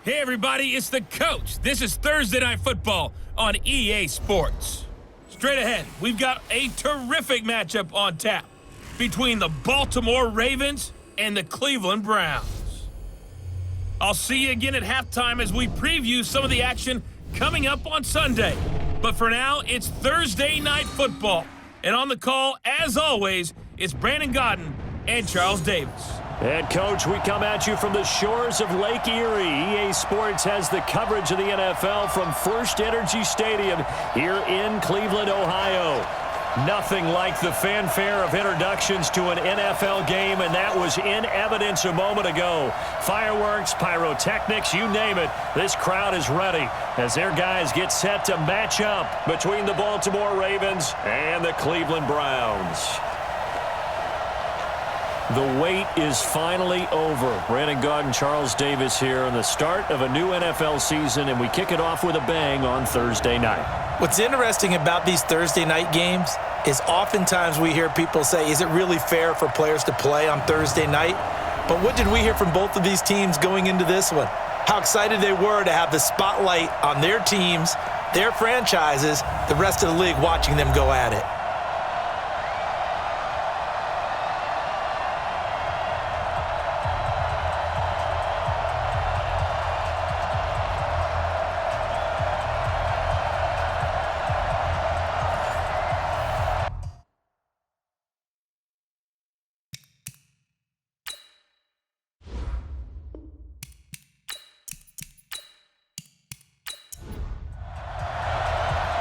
Hey everybody, it's the coach. This is Thursday Night Football on EA Sports. Straight ahead, we've got a terrific matchup on tap between the Baltimore Ravens and the Cleveland Browns. I'll see you again at halftime as we preview some of the action coming up on Sunday. But for now, it's Thursday Night Football. And on the call, as always, it's Brandon Godden and Charles Davis. And, Coach, we come at you from the shores of Lake Erie. EA Sports has the coverage of the NFL from First Energy Stadium here in Cleveland, Ohio. Nothing like the fanfare of introductions to an NFL game, and that was in evidence a moment ago. Fireworks, pyrotechnics, you name it. This crowd is ready as their guys get set to match up between the Baltimore Ravens and the Cleveland Browns. The wait is finally over. Brandon Godden, Charles Davis here on the start of a new NFL season, and we kick it off with a bang on Thursday night. What's interesting about these Thursday night games is oftentimes we hear people say, is it really fair for players to play on Thursday night? But what did we hear from both of these teams going into this one? How excited they were to have the spotlight on their teams, their franchises, the rest of the league watching them go at it.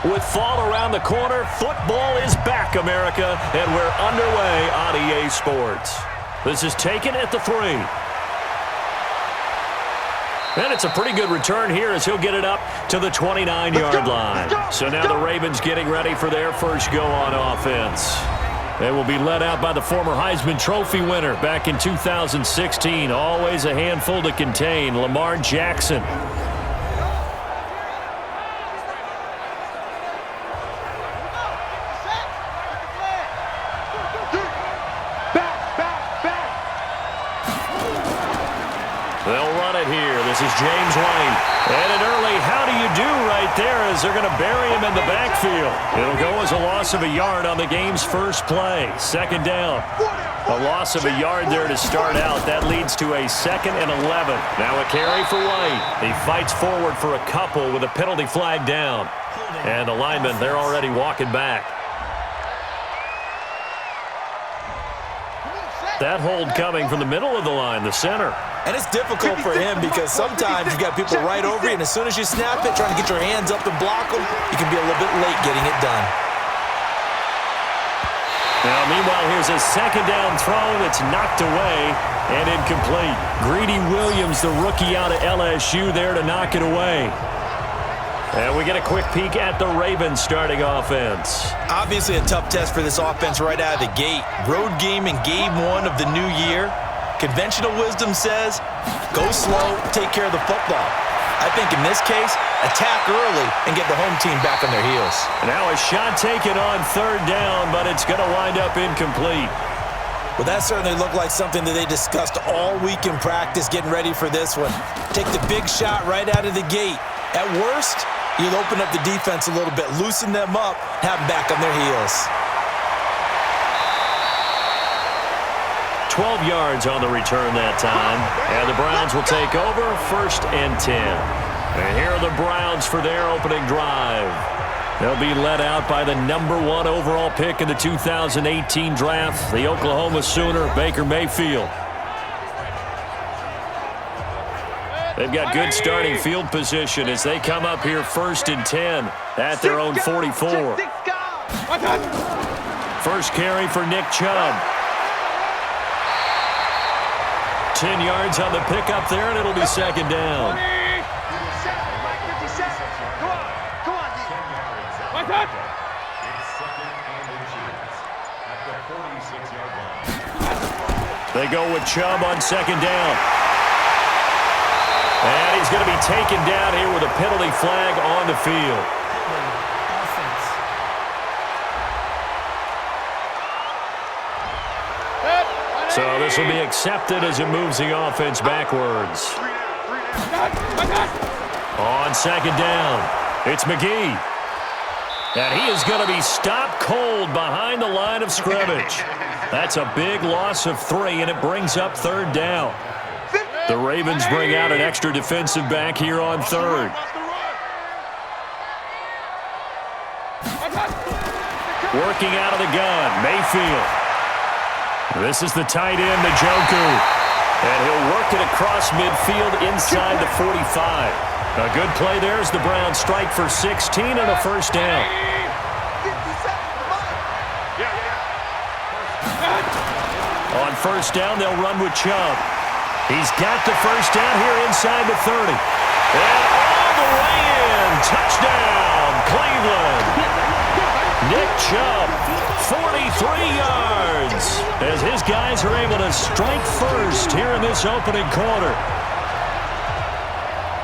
With fall around the corner, football is back, America, and we're underway on EA Sports. This is taken at the 3. And it's a pretty good return here as he'll get it up to the 29-yard line. So now the Ravens getting ready for their first go on offense. They will be led out by the former Heisman Trophy winner back in 2016. Always a handful to contain, Lamar Jackson. This is James White. And an early how do you do right there as they're going to bury him in the backfield. It'll go as a loss of a yard on the game's first play. Second down. A loss of a yard there to start out. That leads to a 2nd and 11. Now a carry for White. He fights forward for a couple with a penalty flag down. And the linemen, they're already walking back. That hold coming from the middle of the line, the center. And it's difficult for him because sometimes you've got people right over you, and as soon as you snap it, trying to get your hands up and block them, you can be a little bit late getting it done. Now, meanwhile, here's a second down throw that's knocked away and incomplete. Greedy Williams, the rookie out of LSU, there to knock it away. And we get a quick peek at the Ravens starting offense. Obviously a tough test for this offense right out of the gate. Road game in game 1 of the new year. Conventional wisdom says, go slow, take care of the football. I think in this case, attack early and get the home team back on their heels. Now a shot taken on 3rd down, but it's going to wind up incomplete. Well, that certainly looked like something that they discussed all week in practice getting ready for this one. Take the big shot right out of the gate. At worst, you'll open up the defense a little bit, loosen them up, have them back on their heels. 12 yards on the return that time. And the Browns will take over 1st and 10. And here are the Browns for their opening drive. They'll be led out by the number 1 overall pick in the 2018 draft, the Oklahoma Sooner, Baker Mayfield. They've got good starting field position as they come up here 1st and 10 at their own 44. First carry for Nick Chubb. 10 yards on the pickup there, and it'll be 2nd down. They go with Chubb on 2nd down. And he's going to be taken down here with a penalty flag on the field. So this will be accepted as it moves the offense backwards. On second down, it's McGee. And he is going to be stopped cold behind the line of scrimmage. That's a big loss of 3, and it brings up third down. The Ravens bring out an extra defensive back here on third. Working out of the gun, Mayfield. This is the tight end, Njoku. And he'll work it across midfield inside the 45. A good play there as the Browns strike for 16 and a first down. On first down, they'll run with Chubb. He's got the first down here inside the 30. And all the way in. Touchdown, Cleveland. Nick Chubb, 43 yards, as his guys are able to strike first here in this opening quarter.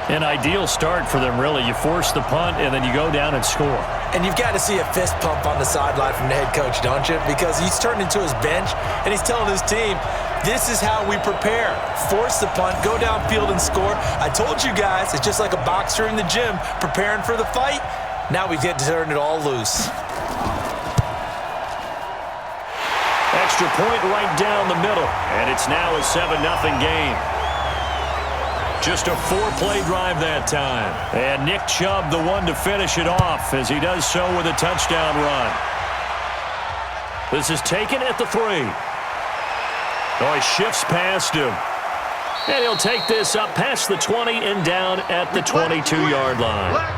An ideal start for them, really. You force the punt, and then you go down and score. And you've got to see a fist pump on the sideline from the head coach, don't you? Because he's turned into his bench, and he's telling his team, this is how we prepare. Force the punt, go downfield and score. I told you guys, it's just like a boxer in the gym preparing for the fight. Now we get to turn it all loose. Extra point right down the middle, and it's now a 7-0 game. Just a 4-play drive that time. And Nick Chubb, the one to finish it off, as he does so with a touchdown run. This is taken at the 3. Oh, he shifts past him. And he'll take this up past the 20 and down at the 22-yard line.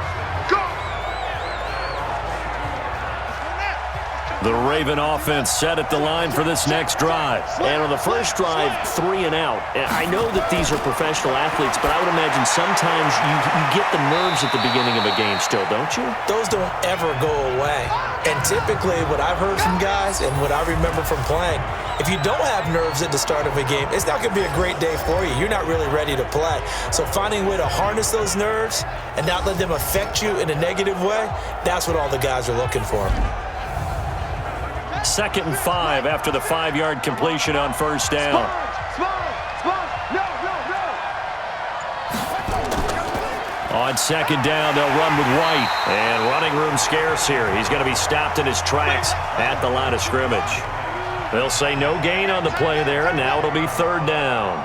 The Raven offense set at the line for this next drive. And on the first drive, 3 and out. And I know that these are professional athletes, but I would imagine sometimes you get the nerves at the beginning of a game still, don't you? Those don't ever go away. And typically what I've heard from guys and what I remember from playing, if you don't have nerves at the start of a game, it's not going to be a great day for you. You're not really ready to play. So finding a way to harness those nerves and not let them affect you in a negative way, that's what all the guys are looking for. 2nd and 5 after the 5-yard completion on first down. On second down, they'll run with White. And running room scarce here. He's going to be stopped in his tracks at the line of scrimmage. They'll say no gain on the play there, and now it'll be third down.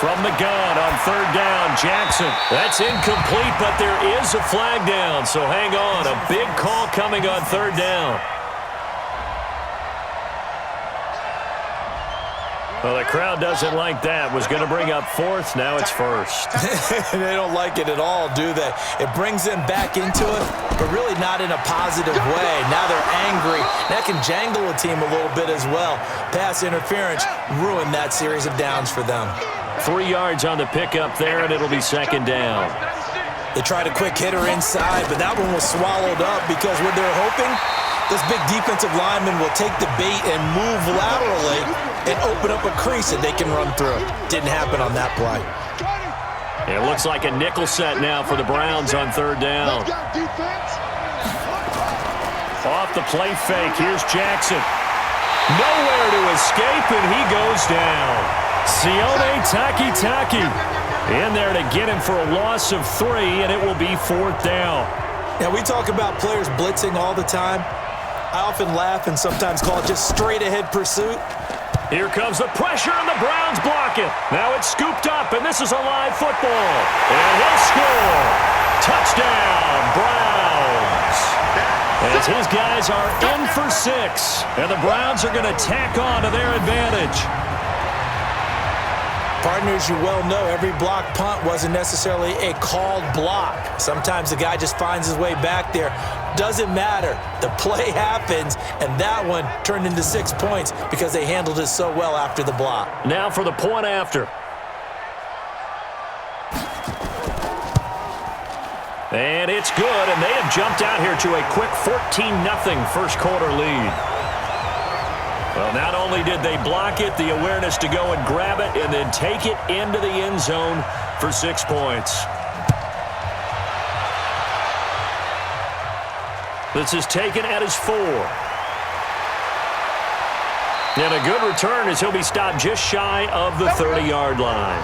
From the gun on third down, Jackson. That's incomplete, but there is a flag down, so hang on. A big call coming on third down. Well, the crowd doesn't like that. Was going to bring up 4th. Now it's 1st. They don't like it at all, do they? It brings them back into it, but really not in a positive way. Now they're angry. That can jangle a team a little bit as well. Pass interference ruined that series of downs for them. 3 yards on the pickup there, and it'll be second down. They tried a quick hitter inside, but that one was swallowed up because what they're hoping, this big defensive lineman will take the bait and move laterally and open up a crease that they can run through. Didn't happen on that play. It looks like a nickel set now for the Browns on third down. Off the play fake, here's Jackson. Nowhere to escape, and he goes down. Sione Takitaki in there to get him for a loss of 3, and it will be 4th down. Now, we talk about players blitzing all the time. I often laugh and sometimes call it just straight-ahead pursuit. Here comes the pressure, and the Browns block it. Now it's scooped up, and this is a live football. And he'll score. Touchdown, Browns. As his guys are in for 6, and the Browns are going to tack on to their advantage. Partners, you well know every block punt wasn't necessarily a called block. Sometimes the guy just finds his way back there. Doesn't matter. The play happens, and that one turned into 6 points because they handled it so well after the block. Now for the point after. And it's good, and they have jumped out here to a quick 14-0 first quarter lead. Well, not only did they block it, the awareness to go and grab it and then take it into the end zone for 6 points. This is taken at his 4. And a good return as he'll be stopped just shy of the 30-yard line.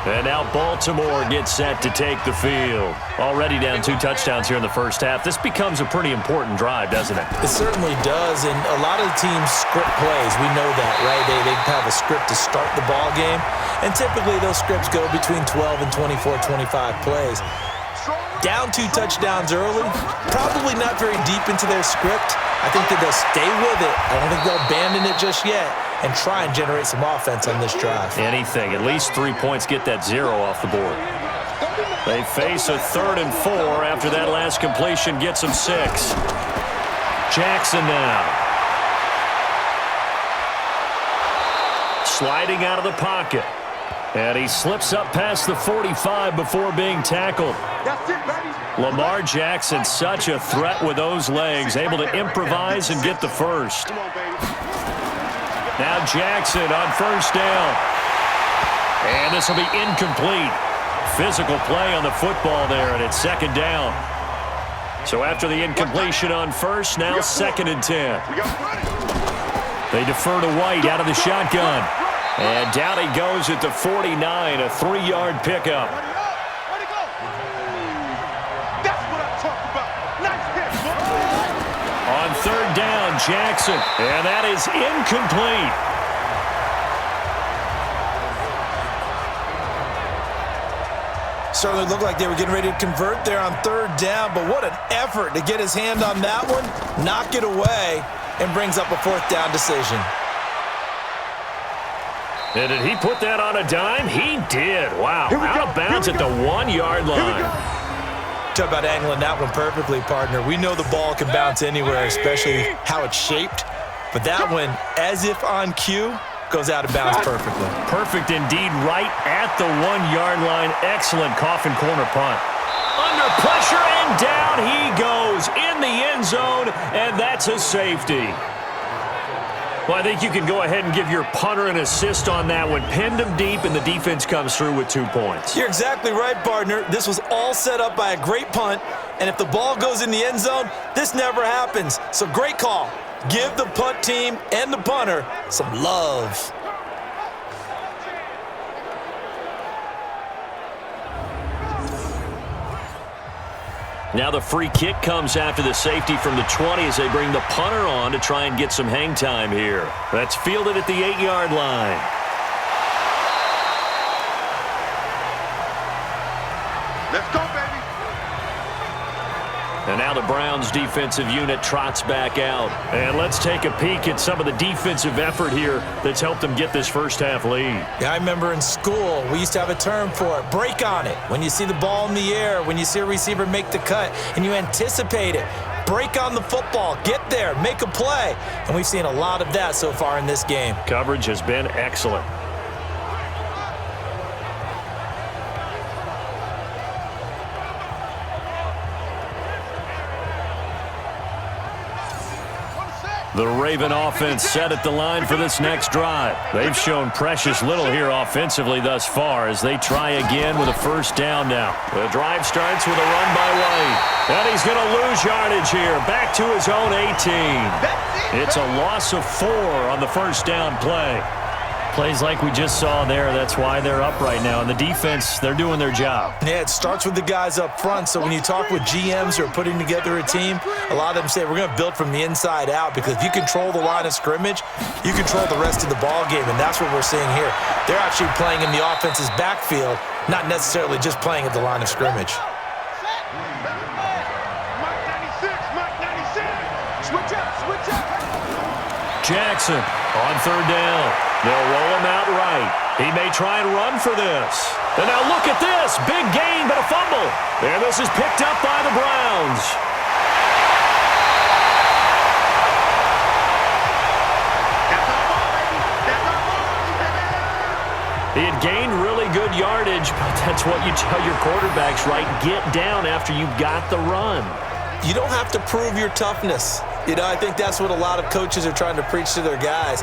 And now Baltimore gets set to take the field. Already down 2 touchdowns here in the first half. This becomes a pretty important drive, doesn't it? It certainly does, and a lot of the teams script plays. We know that, right? They have a script to start the ball game, and typically those scripts go between 12 and 24, 25 plays. Down 2 touchdowns early, probably not very deep into their script. I think that they'll stay with it. I don't think they'll abandon it just yet and try and generate some offense on this drive. Anything. At least 3 points, get that 0 off the board. They face a 3rd and 4 after that last completion gets them 6. Jackson now. Sliding out of the pocket. And he slips up past the 45 before being tackled. Lamar Jackson, such a threat with those legs, able to improvise and get the first. Now Jackson on first down. And this will be incomplete. Physical play on the football there, and it's 2nd down. So after the incompletion on first, now 2nd and 10. They defer to White out of the shotgun. And down he goes at the 49, a 3-yard pickup. On 3rd down, Jackson, and that is incomplete. Certainly looked like they were getting ready to convert there on 3rd down, but what an effort to get his hand on that one, knock it away, and brings up a 4th down decision. And did he put that on a dime? He did. Wow. Out of bounds at the 1-yard line. Talk about angling that one perfectly, partner. We know the ball can bounce anywhere, especially how it's shaped. But that one, as if on cue, goes out of bounds perfectly. Perfect indeed, right at the 1-yard line. Excellent coffin corner punt. Under pressure, and down he goes in the end zone, and that's a safety. Well, I think you can go ahead and give your punter an assist on that one. Pinned him deep, and the defense comes through with 2 points. You're exactly right, partner. This was all set up by a great punt, and if the ball goes in the end zone, this never happens. So great call. Give the punt team and the punter some love. Now the free kick comes after the safety from the 20 as they bring the punter on to try and get some hang time here. That's fielded at the 8-yard line. Let's go, baby. And now the Browns defensive unit trots back out. And let's take a peek at some of the defensive effort here that's helped them get this first half lead. Yeah, I remember in school, we used to have a term for it, break on it. When you see the ball in the air, when you see a receiver make the cut, and you anticipate it, break on the football, get there, make a play. And we've seen a lot of that so far in this game. Coverage has been excellent. The Raven offense set at the line for this next drive. They've shown precious little here offensively thus far as they try again with a first down now. The drive starts with a run by White. And he's going to lose yardage here. Back to his own 18. It's a loss of 4 on the first down play. Plays like we just saw there, that's why they're up right now. And the defense, they're doing their job. Yeah, it starts with the guys up front. So when you talk with GMs who are putting together a team, a lot of them say we're going to build from the inside out, because if you control the line of scrimmage, you control the rest of the ball game, and that's what we're seeing here. They're actually playing in the offense's backfield, not necessarily just playing at the line of scrimmage. Jackson on third down. They'll roll him out right. He may try and run for this. And now look at this. Big gain, but a fumble. And this is picked up by the Browns. He had gained really good yardage, but that's what you tell your quarterbacks, right? Get down after you've got the run. You don't have to prove your toughness. You know, I think that's what a lot of coaches are trying to preach to their guys.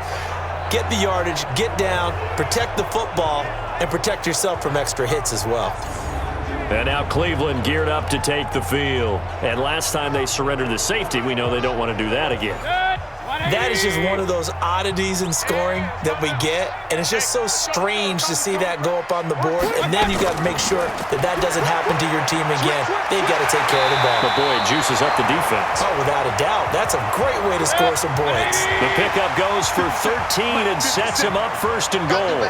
Get the yardage, get down, protect the football, and protect yourself from extra hits as well. And now Cleveland geared up to take the field. And last time they surrendered the safety, we know they don't want to do that again. That is just one of those oddities in scoring that we get, and it's just so strange to see that go up on the board, and then you got to make sure that that doesn't happen to your team again. They've got to take care of the ball. But boy, it juices up the defense. Oh, without a doubt. That's a great way to score some points. The pickup goes for 13 and sets him up first and goal.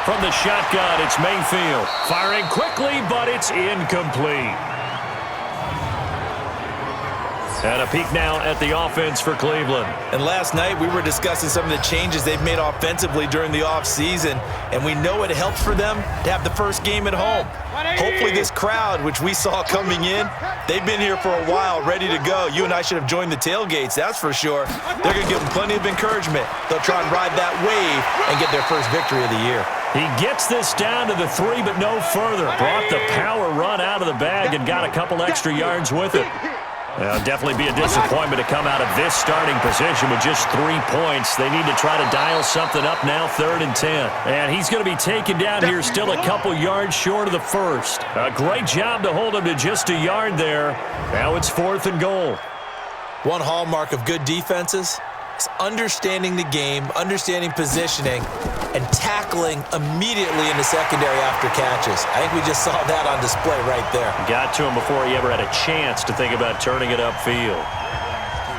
From the shotgun, it's Mayfield. Firing quickly, but it's incomplete. And a peek now at the offense for Cleveland. And last night we were discussing some of the changes they've made offensively during the offseason, and we know it helps for them to have the first game at home. Hopefully this crowd, which we saw coming in, they've been here for a while, ready to go. You and I should have joined the tailgates, that's for sure. They're going to give them plenty of encouragement. They'll try and ride that wave and get their first victory of the year. He gets this down to the 3, but no further. Brought the power run out of the bag and got a couple extra yards with it. It'll definitely be a disappointment to come out of this starting position with just 3 points. They need to try to dial something up now, 3rd and 10. And he's going to be taken down here still a couple yards short of the first. A great job to hold him to just a yard there. Now it's 4th and goal. One hallmark of good defenses is understanding the game, understanding positioning, and tackling immediately in the secondary after catches. I think we just saw that on display right there. Got to him before he ever had a chance to think about turning it upfield.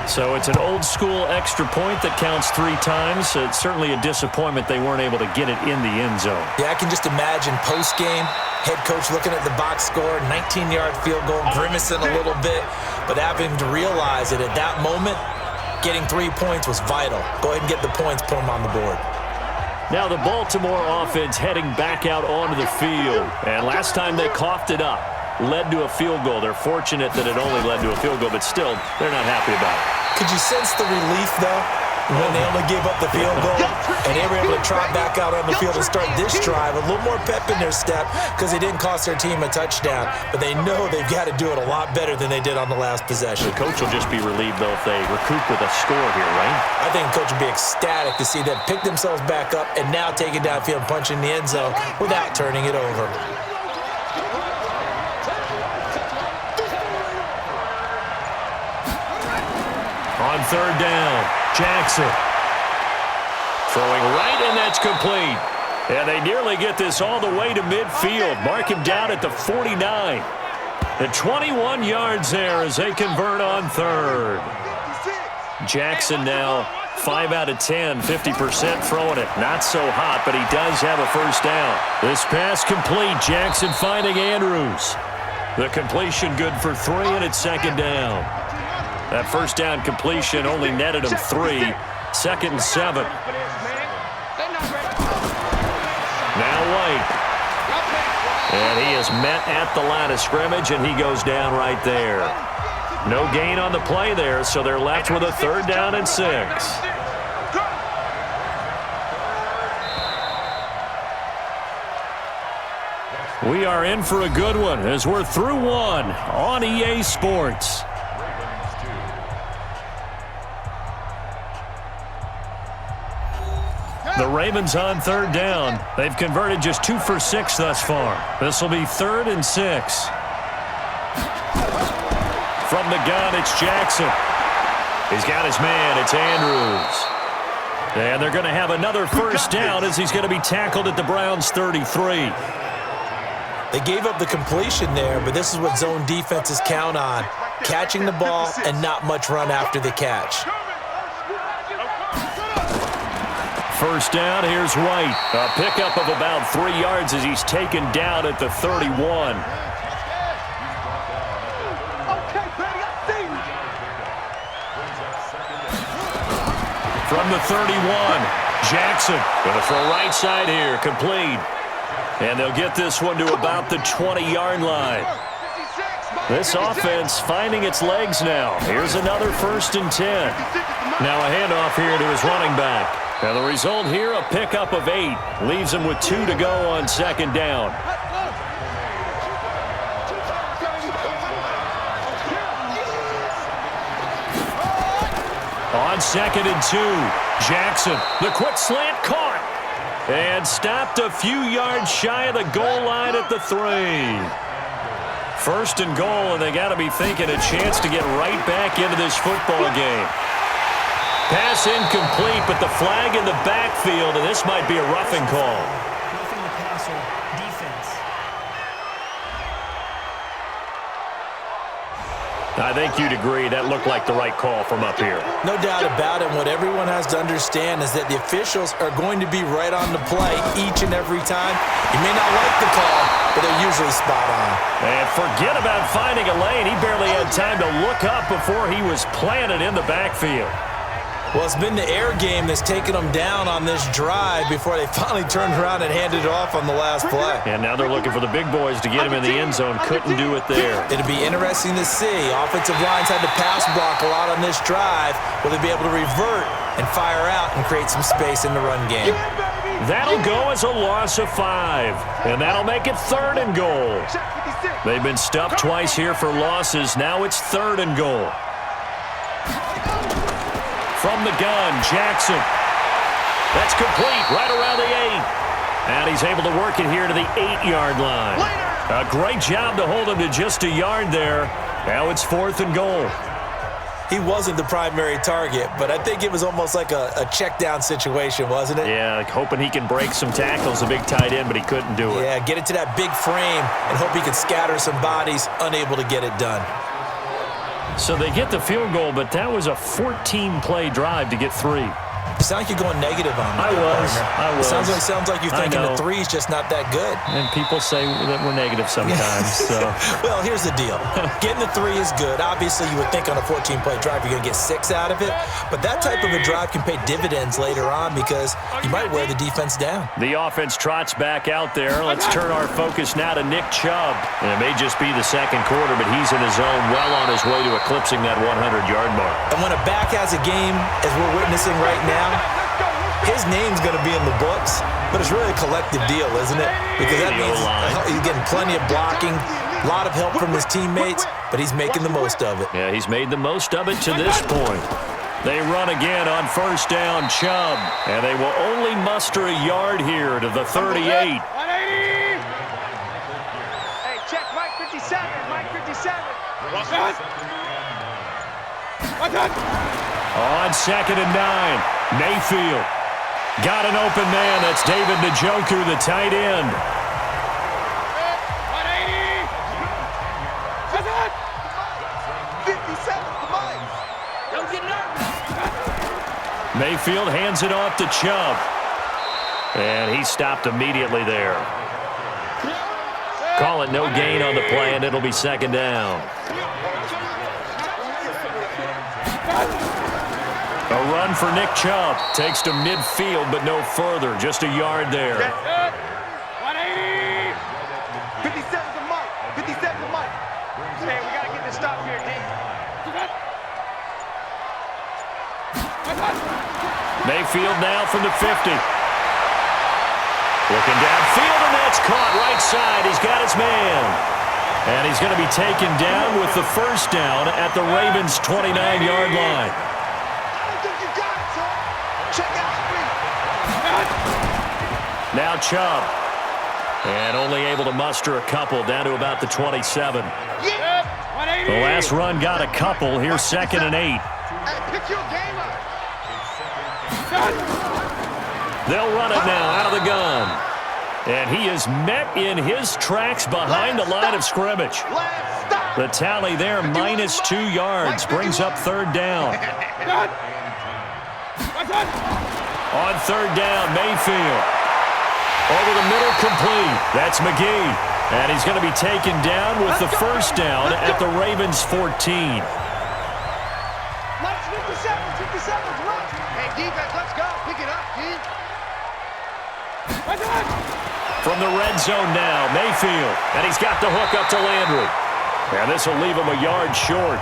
So it's an old-school extra point that counts 3 times. It's certainly a disappointment they weren't able to get it in the end zone. Yeah, I can just imagine post-game, head coach looking at the box score, 19-yard field goal, grimacing a little bit, but having to realize that at that moment, getting 3 points was vital. Go ahead and get the points, put them on the board. Now the Baltimore offense heading back out onto the field. And last time they coughed it up, led to a field goal. They're fortunate that it only led to a field goal, but still, they're not happy about it. Could you sense the relief, though, when they only gave up the field goal and they were able to trot back out on the field and start this drive? A little more pep in their step because they didn't cost their team a touchdown, but they know they've got to do it a lot better than they did on the last possession. The coach will just be relieved, though, if they recoup with a score here, right? I think the coach will be ecstatic to see them pick themselves back up and now take it downfield and punch in the end zone without turning it over. On 3rd down, Jackson. Throwing right, and that's complete. And they nearly get this all the way to midfield. Mark him down at the 49. The 21 yards there as they convert on 3rd. Jackson now 5 out of 10, 50% throwing it. Not so hot, but he does have a first down. This pass complete. Jackson finding Andrews. The completion good for 3, and it's 2nd down. That first down completion only netted him 3. 2nd and 7. Now White. And he is met at the line of scrimmage, and he goes down right there. No gain on the play there, so they're left with a 3rd down and 6. We are in for a good one as we're through one on EA Sports. The Ravens on 3rd down. They've converted just 2 for 6 thus far. This will be 3rd and 6. From the gun, it's Jackson. He's got his man. It's Andrews. And they're going to have another first down as he's going to be tackled at the Browns' 33. They gave up the completion there, but this is what zone defenses count on. Catching the ball and not much run after the catch. First down, here's White. A pickup of about 3 yards as he's taken down at the 31. From the 31, Jackson going to throw right side here, complete. And they'll get this one to about the 20-yard line. This offense finding its legs now. Here's another 1st and 10. Now a handoff here to his running back. And the result here, a pickup of 8. Leaves him with 2 to go on 2nd down. On 2nd and 2, Jackson, the quick slant caught. And stopped a few yards shy of the goal line at the 3. First and goal, and they got to be thinking a chance to get right back into this football game. Pass incomplete, but the flag in the backfield, and this might be a roughing call. Roughing the passer, defense. I think you'd agree that looked like the right call from up here. No doubt about it. What everyone has to understand is that the officials are going to be right on the play each and every time. You may not like the call, but they're usually spot on. And forget about finding a lane. He barely had time to look up before he was planted in the backfield. Well, it's been the air game that's taken them down on this drive before they finally turned around and handed it off on the last play. And now they're looking for the big boys to get him in the end zone. Couldn't do it there. It'll be interesting to see. Offensive lines had to pass block a lot on this drive. Will they be able to revert and fire out and create some space in the run game? That'll go as a loss of 5. And that'll make it 3rd and goal. They've been stuffed twice here for losses. Now it's 3rd and goal. From the gun, Jackson. That's complete right around the 8. And he's able to work it here to the 8-yard line. A great job to hold him to just a yard there. Now it's 4th and goal. He wasn't the primary target, but I think it was almost like a check down situation, wasn't it? Yeah, like hoping he can break some tackles, a big tight end, but he couldn't do it. Yeah, get it to that big frame and hope he can scatter some bodies, unable to get it done. So they get the field goal, but that was a 14-play drive to get 3. You sound like you're going negative on me. I was. It sounds like you're thinking the 3's just not that good. And people say that we're negative sometimes. So. Well, here's the deal. Getting the 3 is good. Obviously, you would think on a 14-play drive you're going to get 6 out of it. But that type of a drive can pay dividends later on because you might wear the defense down. The offense trots back out there. Let's turn our focus now to Nick Chubb. And it may just be the second quarter, but he's in his zone, well on his way to eclipsing that 100-yard mark. And when a back has a game, as we're witnessing right now, his name's going to be in the books, but it's really a collective deal, isn't it? Because that means he's getting plenty of blocking, a lot of help from his teammates, but he's making the most of it. Yeah, he's made the most of it to this point. They run again on first down, Chubb, and they will only muster a yard here to the 38. Hey, check Mike 57, Mike 57. On 2nd and 9, Mayfield. Got an open man. That's David Njoku, the tight end. 180. Mayfield hands it off to Chubb. And he stopped immediately there. Call it no gain on the play, and it'll be 2nd down. A run for Nick Chubb. Takes to midfield, but no further. Just a yard there. 180. 57 to Mike. 57 to Mike. Hey, we got to get this stop here, D. Mayfield now from the 50. Looking downfield, and that's caught right side. He's got his man. And he's going to be taken down with the first down at the Ravens' 29-yard line. Now Chubb. And only able to muster a couple down to about the 27. The last run got a couple. Here's 2nd and 8. They'll run it now out of the gun. And he is met in his tracks behind the line of scrimmage. The tally there, -2 yards, brings up 3rd down. On 3rd down, Mayfield. Over the middle, complete. That's McGee. And he's going to be taken down with the first down at the Ravens' 14. Let's 57, 57, run. Hey, defense, let's go. Pick it up, D. From the red zone now, Mayfield. And he's got the hook up to Landry. And this will leave him a yard short.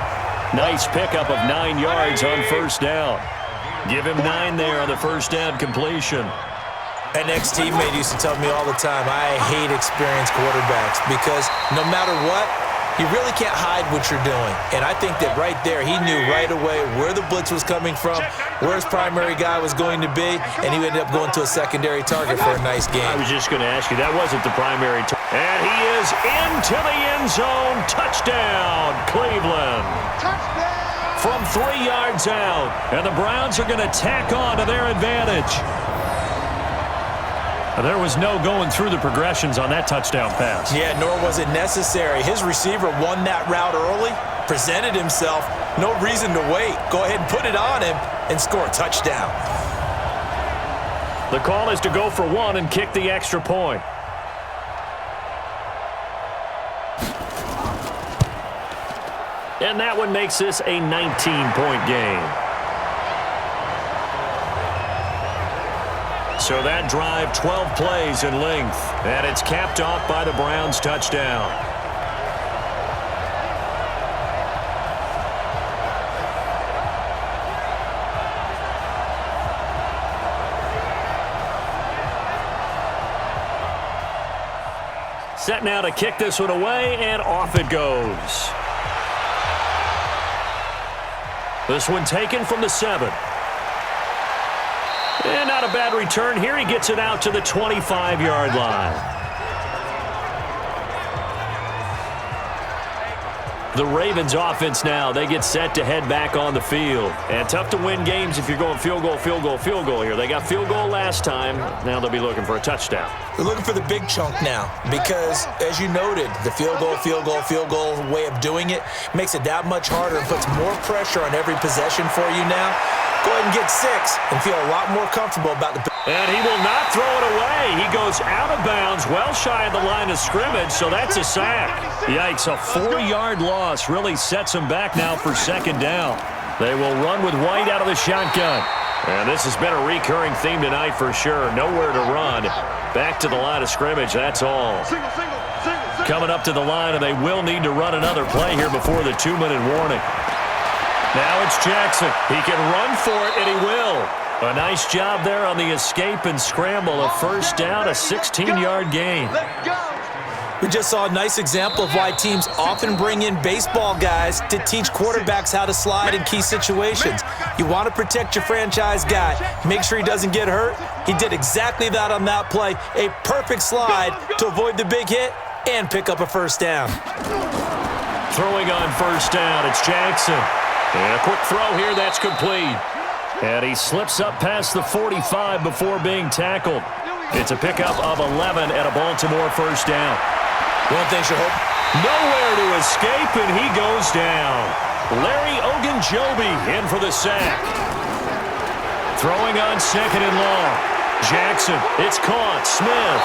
Nice pickup of 9 yards on first down. Give him 9 there on the first down completion. An ex-teammate used to tell me all the time, I hate experienced quarterbacks because no matter what, you really can't hide what you're doing. And I think that right there, he knew right away where the blitz was coming from, where his primary guy was going to be, and he ended up going to a secondary target for a nice game. I was just going to ask you, that wasn't the primary target. And he is into the end zone. Touchdown, Cleveland. Touchdown! From 3 yards out. And the Browns are going to tack on to their advantage. There was no going through the progressions on that touchdown pass. Yeah, nor was it necessary. His receiver won that route early, presented himself. No reason to wait. Go ahead and put it on him and score a touchdown. The call is to go for one and kick the extra point. And that one makes this a 19-point game. So that drive, 12 plays in length. And it's capped off by the Browns' touchdown. Set now to kick this one away, and off it goes. This one taken from the 7. And not a bad return here. He gets it out to the 25-yard line. The Ravens offense now, they get set to head back on the field. And tough to win games if you're going field goal, field goal, field goal here. They got field goal last time. Now they'll be looking for a touchdown. They're looking for the big chunk now because, as you noted, the field goal way of doing it makes it that much harder and puts more pressure on every possession for you now. Go ahead and get 6 and feel a lot more comfortable about the. And he will not throw it away. He goes out of bounds, well shy of the line of scrimmage, so that's a sack. Yikes, a 4-yard loss really sets him back now for second down. They will run with White out of the shotgun. And this has been a recurring theme tonight for sure. Nowhere to run. Back to the line of scrimmage, that's all. Coming up to the line, and they will need to run another play here before the 2-minute warning. Now it's Jackson. He can run for it, and he will. A nice job there on the escape and scramble. A first down, a 16-yard gain. We just saw a nice example of why teams often bring in baseball guys to teach quarterbacks how to slide in key situations. You want to protect your franchise guy. Make sure he doesn't get hurt. He did exactly that on that play. A perfect slide to avoid the big hit and pick up a first down. Throwing on first down, it's Jackson. And a quick throw here, that's complete. And he slips up past the 45 before being tackled. It's a pickup of 11 and a Baltimore first down. One thing should hope. Nowhere to escape, and he goes down. Larry Ogunjobi in for the sack. Throwing on second and long. Jackson, it's caught. Smith.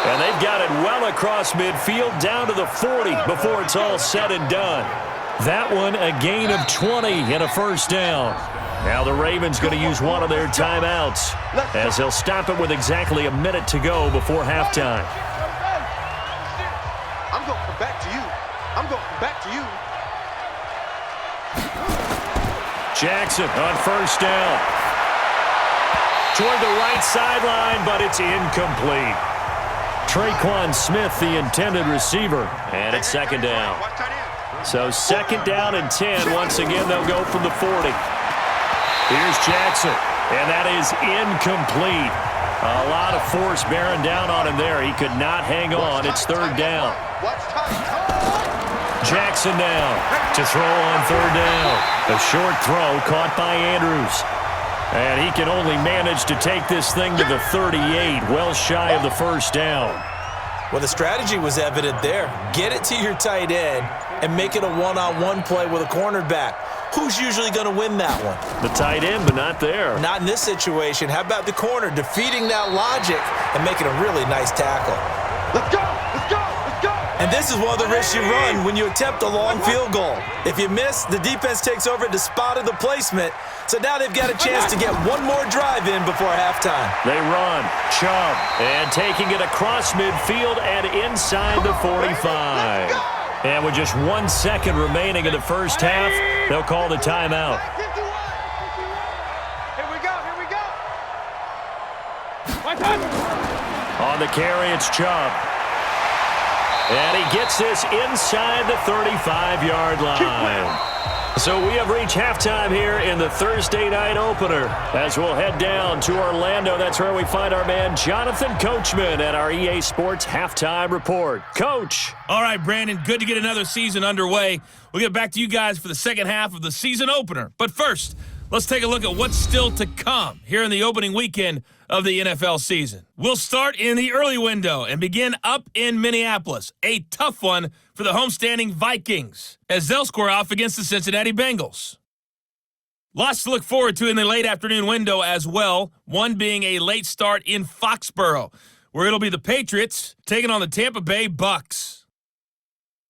And they've got it well across midfield down to the 40 before it's all said and done. That one a gain of 20 and a first down. Now the Ravens going to use one of their timeouts as they'll stop it with exactly a minute to go before halftime. I'm going back to you. I'm going back to you. Jackson on first down. Toward the right sideline, but it's incomplete. Traquan Smith, the intended receiver, and it's second down. So second down and 10. Once again, they'll go from the 40. Here's Jackson, and that is incomplete. A lot of force bearing down on him there. He could not hang on. It's third down. Jackson now to throw on third down. A short throw caught by Andrews. And he can only manage to take this thing to the 38, well shy of the first down. Well, the strategy was evident there. Get it to your tight end and make it a one-on-one play with a cornerback. Who's usually going to win that one? The tight end, but not there. Not in this situation. How about the corner defeating that logic and making a really nice tackle? Let's go! Let's go! Let's go! And this is one of the risks you run when you attempt a long field goal. If you miss, the defense takes over at the spot of the placement. So now they've got a chance to get one more drive in before halftime. They run. Chubb. And taking it across midfield and inside the 45. And with just 1 second remaining in the first half, they'll call the timeout. Here we go. Here we go. On the carry, it's Chubb. And he gets this inside the 35-yard line. So we have reached halftime here in the Thursday night opener. As we'll head down to Orlando, that's where we find our man Jonathan Coachman at our EA Sports Halftime Report. Coach. All right, Brandon, good to get another season underway. We'll get back to you guys for the second half of the season opener. But first, let's take a look at what's still to come here in the opening weekend of the NFL season. We'll start in the early window and begin up in Minneapolis. A tough one for the homestanding Vikings as they'll square off against the Cincinnati Bengals. Lots to look forward to in the late afternoon window as well, one being a late start in Foxborough, where it'll be the Patriots taking on the Tampa Bay Bucks.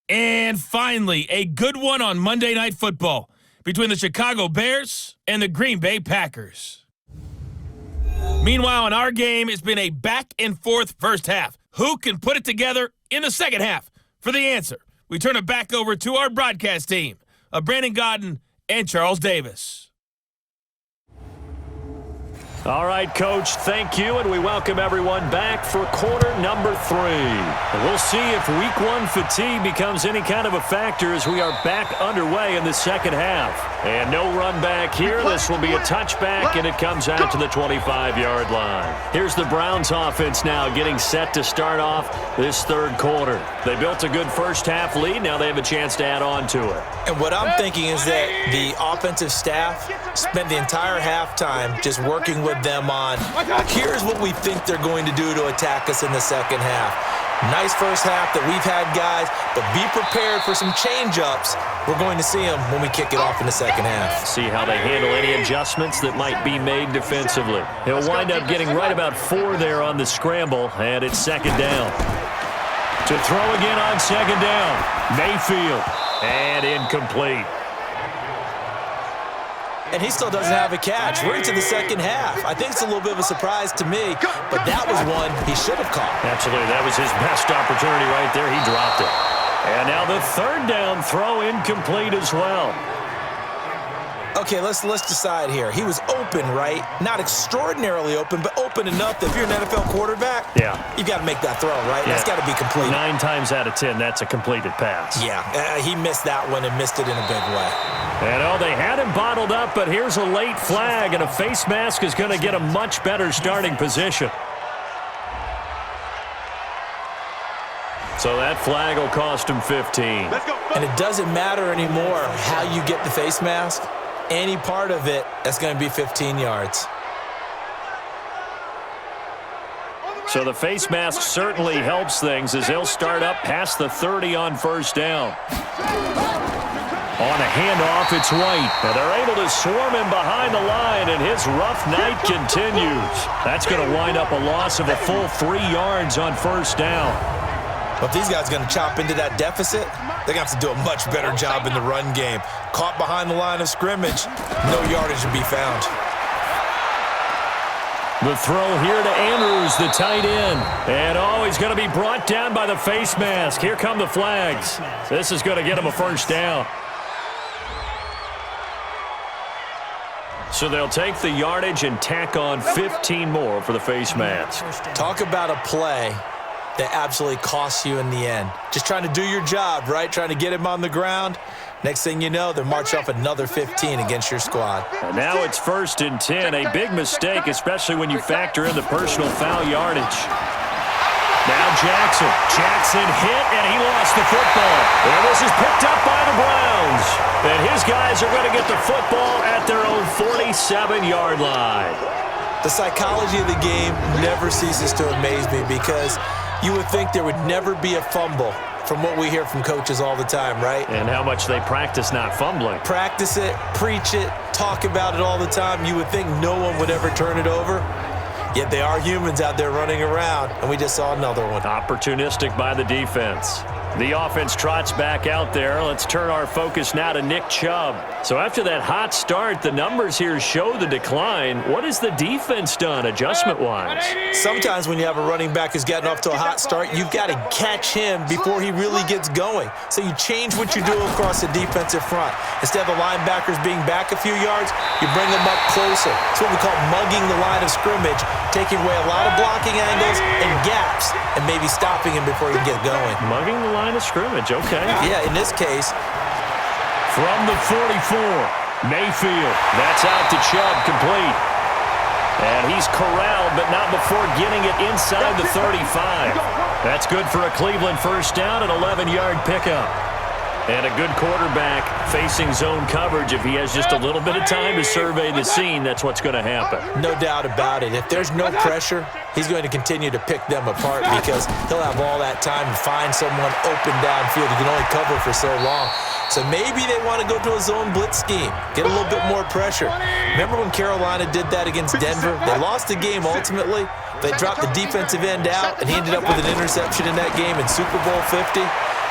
And finally, a good one on Monday Night Football between the Chicago Bears and the Green Bay Packers. Meanwhile, in our game, it's been a back-and-forth first half. Who can put it together in the second half? For the answer, we turn it back over to our broadcast team of Brandon Godden and Charles Davis. All right, Coach, thank you, and we welcome everyone back for quarter number 3. And we'll see if week 1 fatigue becomes any kind of a factor as we are back underway in the second half. And no run back here. This will be a touchback, and it comes out to the 25-yard line. Here's the Browns offense now getting set to start off this third quarter. They built a good first half lead. Now they have a chance to add on to it. And what I'm thinking is that the offensive staff spent the entire halftime just working with them on, here's what we think they're going to do to attack us in the second half. Nice first half that we've had, guys, but be prepared for some change-ups. We're going to see them when we kick it off in the second half. See how they handle any adjustments that might be made defensively. He'll wind up getting right about 4 there on the scramble, and it's second down. To throw again on second down, Mayfield, and incomplete. And he still doesn't have a catch. We're into the second half. I think it's a little bit of a surprise to me, but that was one he should have caught. Absolutely. That was his best opportunity right there. He dropped it. And now the third down throw incomplete as well. Okay, let's decide here. He was open, right? Not extraordinarily open, but open enough that if you're an NFL quarterback, you got to make that throw, right? Yeah. That's got to be complete. 9 times out of 10, that's a completed pass. Yeah, he missed that one and missed it in a big way. And they had him bottled up, but here's a late flag, and a face mask is going to get a much better starting position. So that flag will cost him 15. And it doesn't matter anymore how you get the face mask. Any part of it, that's going to be 15 yards. So the face mask certainly helps things as he'll start up past the 30 on first down. On a handoff, it's White. And they're able to swarm him behind the line, and his rough night continues. That's going to wind up a loss of a full 3 yards on first down. But if these guys are going to chop into that deficit, they're going to have to do a much better job in the run game. Caught behind the line of scrimmage, no yardage to be found. The throw here to Andrews, the tight end. And he's going to be brought down by the face mask. Here come the flags. This is going to get him a first down. So they'll take the yardage and tack on 15 more for the face mask. Talk about a play that absolutely costs you in the end. Just trying to do your job, right? Trying to get him on the ground. Next thing you know, they're marching off another 15 against your squad. And now it's 1st and 10. A big mistake, especially when you factor in the personal foul yardage. Now Jackson. Jackson hit, and he lost the football. And this is picked up by the Browns. And his guys are going to get the football at their own 47-yard line. The psychology of the game never ceases to amaze me because you would think there would never be a fumble from what we hear from coaches all the time, right? And how much they practice not fumbling. Practice it, preach it, talk about it all the time. You would think no one would ever turn it over. Yet they are humans out there running around, and we just saw another one. Opportunistic by the defense. The offense trots back out there. Let's turn our focus now to Nick Chubb. So after that hot start, the numbers here show the decline. What has the defense done adjustment-wise? Sometimes when you have a running back who's gotten off to a hot start, you've got to catch him before he really gets going. So you change what you do across the defensive front. Instead of the linebackers being back a few yards, you bring them up closer. It's what we call mugging the line of scrimmage, taking away a lot of blocking angles and gaps, and maybe stopping him before he can get going. Mugging the line of scrimmage, okay. Yeah, in this case, From the 44, Mayfield. That's out to Chubb, complete. And he's corralled, but not before getting it inside the 35. That's good for a Cleveland first down, an 11-yard pickup. And a good quarterback facing zone coverage. If he has just a little bit of time to survey the scene, that's what's going to happen. No doubt about it. If there's no pressure, he's going to continue to pick them apart because he'll have all that time to find someone open downfield. He can only cover for so long. So maybe they want to go to a zone blitz scheme, get a little bit more pressure. Remember when Carolina did that against Denver? They lost the game ultimately. They dropped the defensive end out, and he ended up with an interception in that game in Super Bowl 50.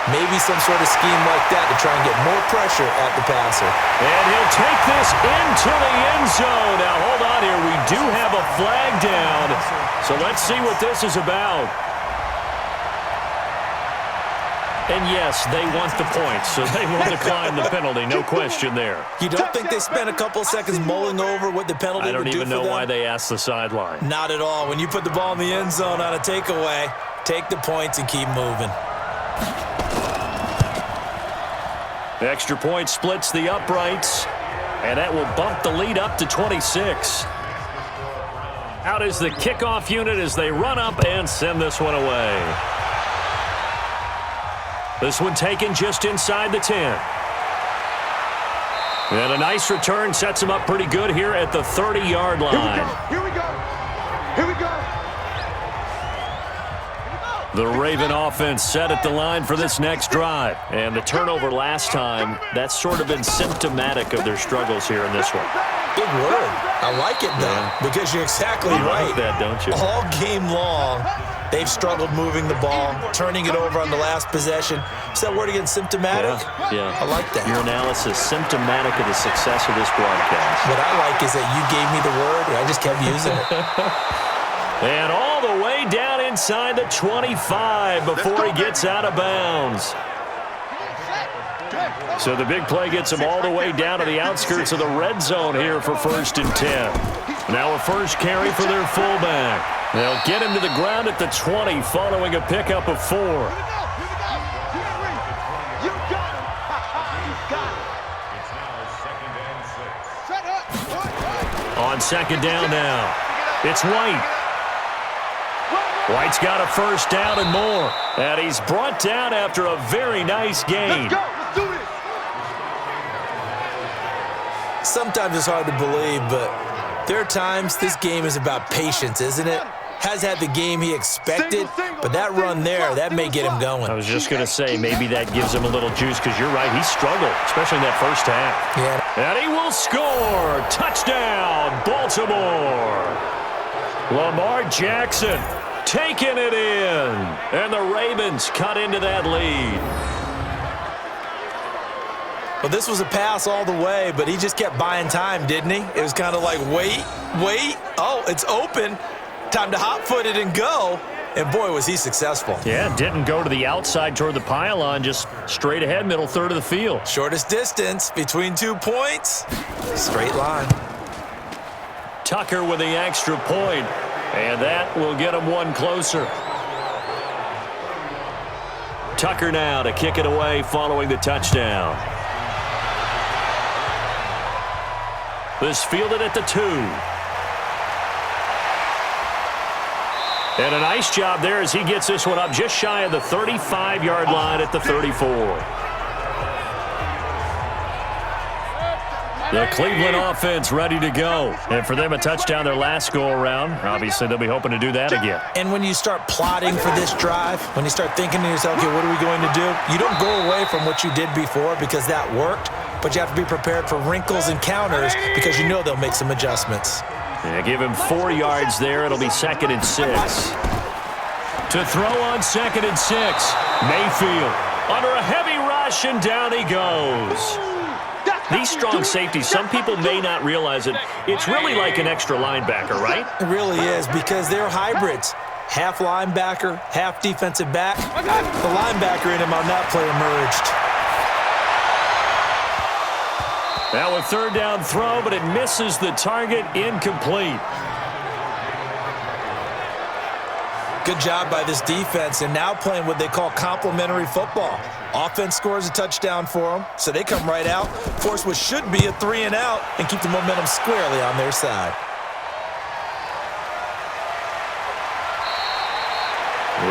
Maybe some sort of scheme like that to try and get more pressure at the passer. And he'll take this into the end zone. Now, hold on here. We do have a flag down. So let's see what this is about. And yes, they want the points, so they will decline the penalty. No question there. You don't think they spent a couple of seconds mulling over what the penalty would do for them? I don't even know why they asked the sideline. Not at all. When you put the ball in the end zone on a takeaway, take the points and keep moving. The extra point splits the uprights, and that will bump the lead up to 26. Out is the kickoff unit as they run up and send this one away. This one taken just inside the 10. And a nice return sets him up pretty good here at the 30-yard line. Here we go. Here we go. The Raven offense set at the line for this next drive. And the turnover last time, that's sort of been symptomatic of their struggles here in this one. Big word. I like it, though, because you're exactly right. You like that, don't you? All game long, they've struggled moving the ball, turning it over on the last possession. Is that word again, symptomatic? Yeah. I like that. Your analysis, symptomatic of the success of this broadcast. What I like is that you gave me the word, and I just kept using it. And all the way down inside the 25 before he gets out of bounds. So the big play gets him all the way down to the outskirts of the red zone here for 1st and 10. Now a first carry for their fullback. They'll get him to the ground at the 20 following a pickup of 4. On 2nd down now, it's White. White's got a first down and more. And he's brought down after a very nice gain. Let's go. Let's do this. Sometimes it's hard to believe, but there are times this game is about patience, isn't it? Has had the game he expected, but that run there, that may get him going. I was just going to say, maybe that gives him a little juice, because you're right, he struggled, especially in that first half. Yeah. And he will score. Touchdown, Baltimore. Lamar Jackson taking it in. And the Ravens cut into that lead. Well, this was a pass all the way, but he just kept buying time, didn't he? It was kind of like, wait. Oh, it's open. Time to hot-foot it and go. And, boy, was he successful. Yeah, didn't go to the outside toward the pylon, just straight ahead, middle third of the field. Shortest distance between 2 points. Straight line. Tucker with the extra point, and that will get him one closer. Tucker now to kick it away following the touchdown. This fielded at the 2. And a nice job there as he gets this one up just shy of the 35-yard line at the 34. The Cleveland offense ready to go. And for them, a touchdown their last go-around. Obviously, they'll be hoping to do that again. And when you start plotting for this drive, when you start thinking to yourself, okay, what are we going to do? You don't go away from what you did before because that worked, but you have to be prepared for wrinkles and counters because you know they'll make some adjustments. Yeah, give him 4 yards there. It'll be 2nd and 6. To throw on 2nd and 6. Mayfield under a heavy rush, and down he goes. These strong safeties, some people may not realize it. It's really like an extra linebacker, right? It really is because they're hybrids. Half linebacker, half defensive back. The linebacker in him on that play emerged. Now a 3rd down throw, but it misses the target, incomplete. Good job by this defense, and now playing what they call complementary football. Offense scores a touchdown for them, so they come right out, force what should be a 3-and-out, and keep the momentum squarely on their side.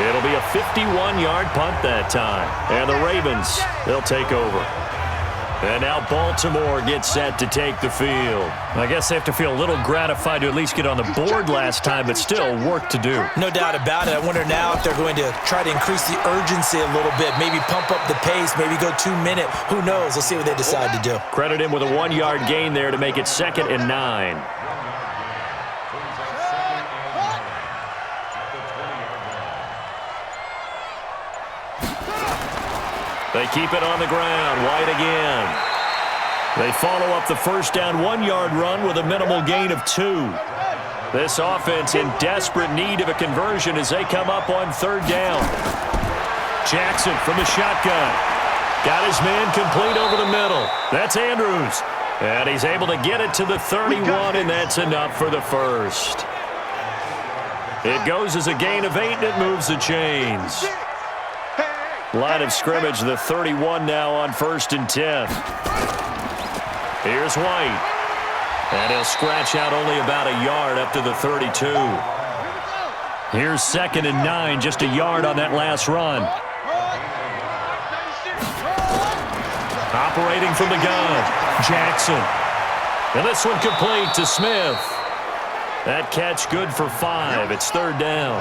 It'll be a 51-yard punt that time. And the Ravens, they'll take over. And now Baltimore gets set to take the field. I guess they have to feel a little gratified to at least get on the board last time, but still work to do. No doubt about it. I wonder now if they're going to try to increase the urgency a little bit, maybe pump up the pace, maybe go 2-minute. Who knows? Let's see what they decide to do. Credit him with a 1-yard gain there to make it 2nd and 9. They keep it on the ground. White again. They follow up the first down 1-yard run with a minimal gain of 2. This offense in desperate need of a conversion as they come up on 3rd down. Jackson from the shotgun. Got his man complete over the middle. That's Andrews. And he's able to get it to the 31, and that's enough for the first. It goes as a gain of 8, and it moves the chains. Line of scrimmage, the 31 now on 1st and 10. Here's White. And he'll scratch out only about a yard up to the 32. Here's 2nd and 9, just a yard on that last run. Operating from the gun, Jackson. And this one complete to Smith. That catch good for 5. It's 3rd down.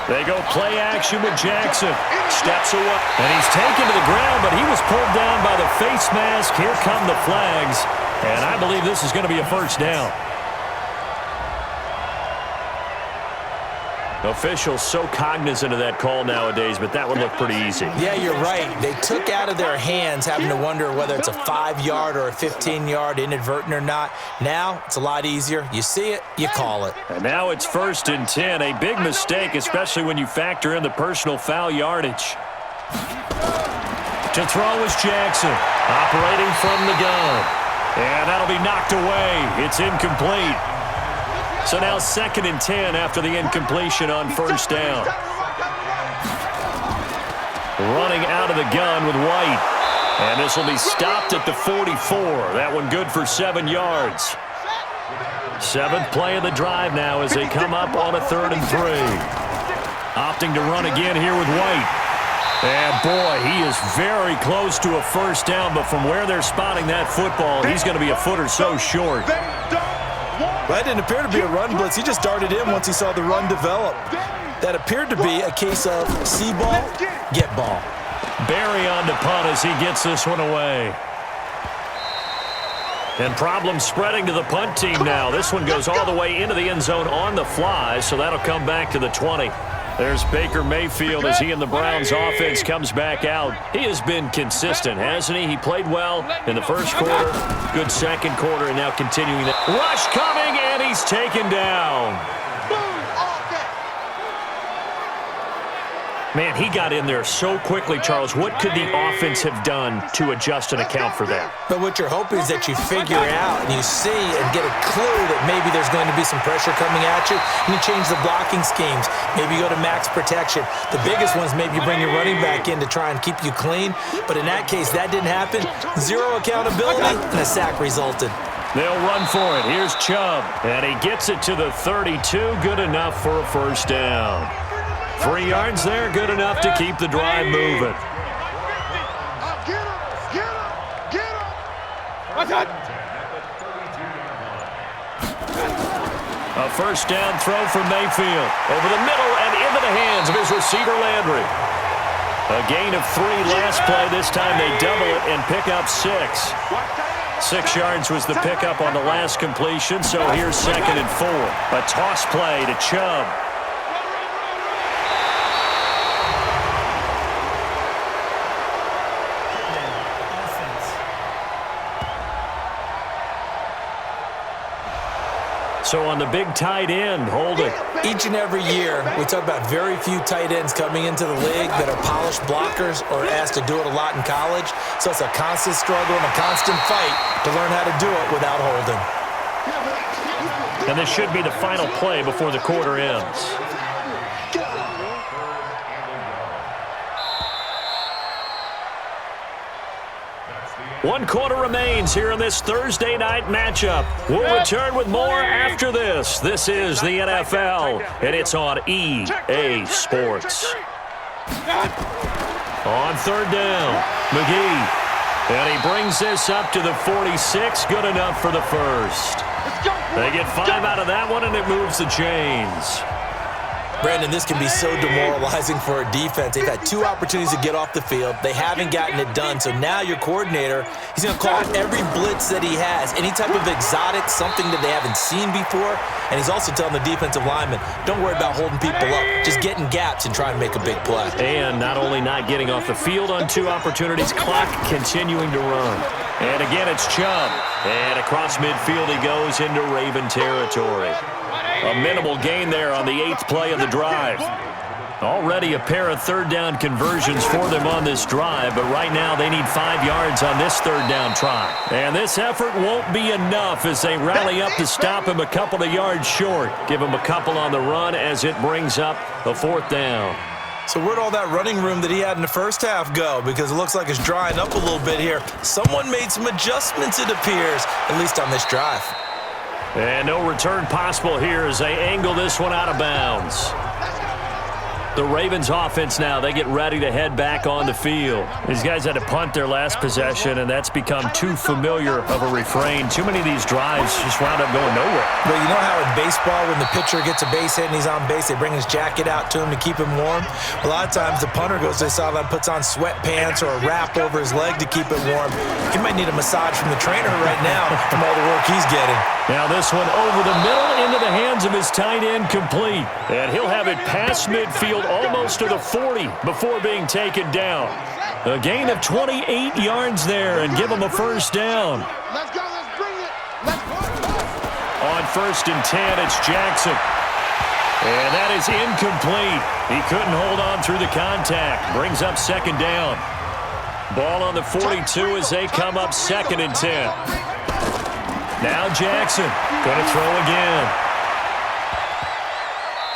They go play action with Jackson. Steps away. And he's taken to the ground, but he was pulled down by the face mask. Here come the flags. And I believe this is going to be a 1st down. Officials so cognizant of that call nowadays, but that one looked pretty easy. Yeah, you're right. They took out of their hands having to wonder whether it's a 5-yard or a 15-yard, inadvertent or not. Now, it's a lot easier. You see it, you call it. And now it's 1st and 10. A big mistake, especially when you factor in the personal foul yardage. To throw is Jackson, operating from the gun. And that'll be knocked away. It's incomplete. So now 2nd and 10 after the incompletion on 1st down. Running out of the gun with White. And this will be stopped at the 44. That one good for 7 yards. 7th play of the drive now as they come up on a 3rd and 3. Opting to run again here with White. And boy, he is very close to a 1st down, but from where they're spotting that football, he's going to be a foot or so short. That didn't appear to be a run blitz. He just darted in once he saw the run develop. That appeared to be a case of see ball, get ball. Barry on to punt as he gets this one away. And problems spreading to the punt team now. This one goes all the way into the end zone on the fly, so that'll come back to the 20. There's Baker Mayfield as he and the Browns offense comes back out. He has been consistent, hasn't he? He played well in the 1st quarter, good 2nd quarter, and now continuing that. Rush coming, and he's taken down. Man, he got in there so quickly, Charles. What could the offense have done to adjust and account for that? But what you're hoping is that you figure out and you see and get a clue that maybe there's going to be some pressure coming at you, and you change the blocking schemes. Maybe you go to max protection. The biggest one is maybe you bring your running back in to try and keep you clean. But in that case, that didn't happen. 0 accountability, and a sack resulted. They'll run for it. Here's Chubb, and he gets it to the 32. Good enough for a 1st down. 3 yards there, good enough to keep the drive moving. A 1st down throw from Mayfield. Over the middle and into the hands of his receiver, Landry. A gain of 3 last play. This time they double it and pick up 6. 6 yards was the pickup on the last completion, so here's 2nd and 4. A toss play to Chubb. So on the big tight end, Holding. Each and every year, we talk about very few tight ends coming into the league that are polished blockers or asked to do it a lot in college. So it's a constant struggle and a constant fight to learn how to do it without Holding. And this should be the final play before the quarter ends. One quarter remains here in this Thursday night matchup. We'll return with more after this. This is the NFL, and it's on EA Sports. On third down, McGee. And he brings this up to the 46. Good enough for the first. They get 5 out of that one, and it moves the chains. Brandon, this can be so demoralizing for a defense. They've had 2 opportunities to get off the field. They haven't gotten it done. So now your coordinator, he's going to call every blitz that he has, any type of exotic, something that they haven't seen before. And he's also telling the defensive linemen, don't worry about holding people up. Just get in gaps and try and make a big play. And not only not getting off the field on 2 opportunities, clock continuing to run. And again, it's Chubb. And across midfield he goes into Raven territory. A minimal gain there on the 8th play of the drive. Already a pair of third down conversions for them on this drive, but right now they need 5 yards on this third down try. And this effort won't be enough as they rally up to stop him a couple of yards short. Give him a couple on the run as it brings up a 4th down. So where'd all that running room that he had in the first half go? Because it looks like it's drying up a little bit here. Someone made some adjustments, it appears, at least on this drive. And no return possible here as they angle this one out of bounds. The Ravens offense now, they get ready to head back on the field. These guys had to punt their last possession, and that's become too familiar of a refrain. Too many of these drives just wound up going nowhere. Well, you know how in baseball when the pitcher gets a base hit and he's on base, they bring his jacket out to him to keep him warm? A lot of times the punter goes to the sideline, puts on sweatpants or a wrap over his leg to keep it warm. He might need a massage from the trainer right now from all the work he's getting. Now this one over the middle into the hands of his tight end, complete. And he'll have it past midfield almost to the 40 before being taken down. A gain of 28 yards there and give him a first down. Let's go, let's bring it. Let's go. On 1st and 10, it's Jackson. And that is incomplete. He couldn't hold on through the contact. Brings up 2nd down. Ball on the 42 as they come up 2nd and 10. Now Jackson going to throw again.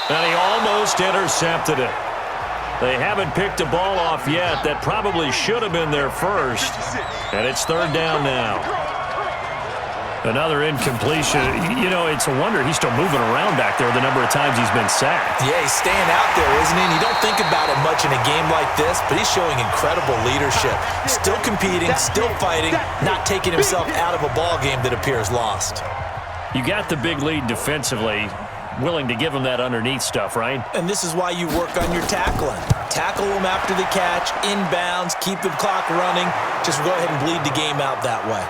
And he almost intercepted it. They haven't picked a ball off yet. That probably should have been their first. And it's 3rd down now. Another incompletion. You know, it's a wonder he's still moving around back there the number of times he's been sacked. Yeah, he's staying out there, isn't he? And you don't think about it much in a game like this, but he's showing incredible leadership. Still competing, still fighting, not taking himself out of a ball game that appears lost. You got the big lead defensively. Willing to give him that underneath stuff, right? And this is why you work on your tackling. Tackle him after the catch, inbounds, keep the clock running. Just go ahead and bleed the game out that way.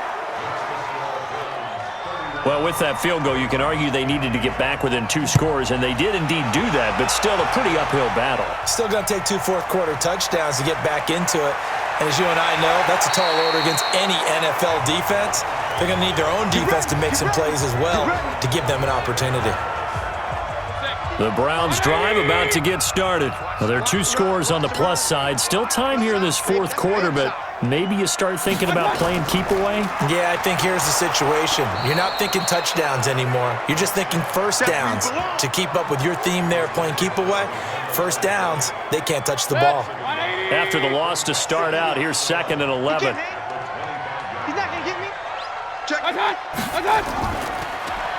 Well, with that field goal, you can argue they needed to get back within 2 scores, and they did indeed do that, but still a pretty uphill battle. Still going to take 2 fourth-quarter touchdowns to get back into it. And as you and I know, that's a tall order against any NFL defense. They're going to need their own defense to make some plays as well to give them an opportunity. The Browns drive about to get started. Well, there are 2 scores on the plus side. Still time here in this 4th quarter, but maybe you start thinking about playing keep away? Yeah, I think here's the situation. You're not thinking touchdowns anymore. You're just thinking first downs. To keep up with your theme there, playing keep away, first downs, they can't touch the ball. After the loss to start out, here's 2nd and 11. He's not going to get me. Check.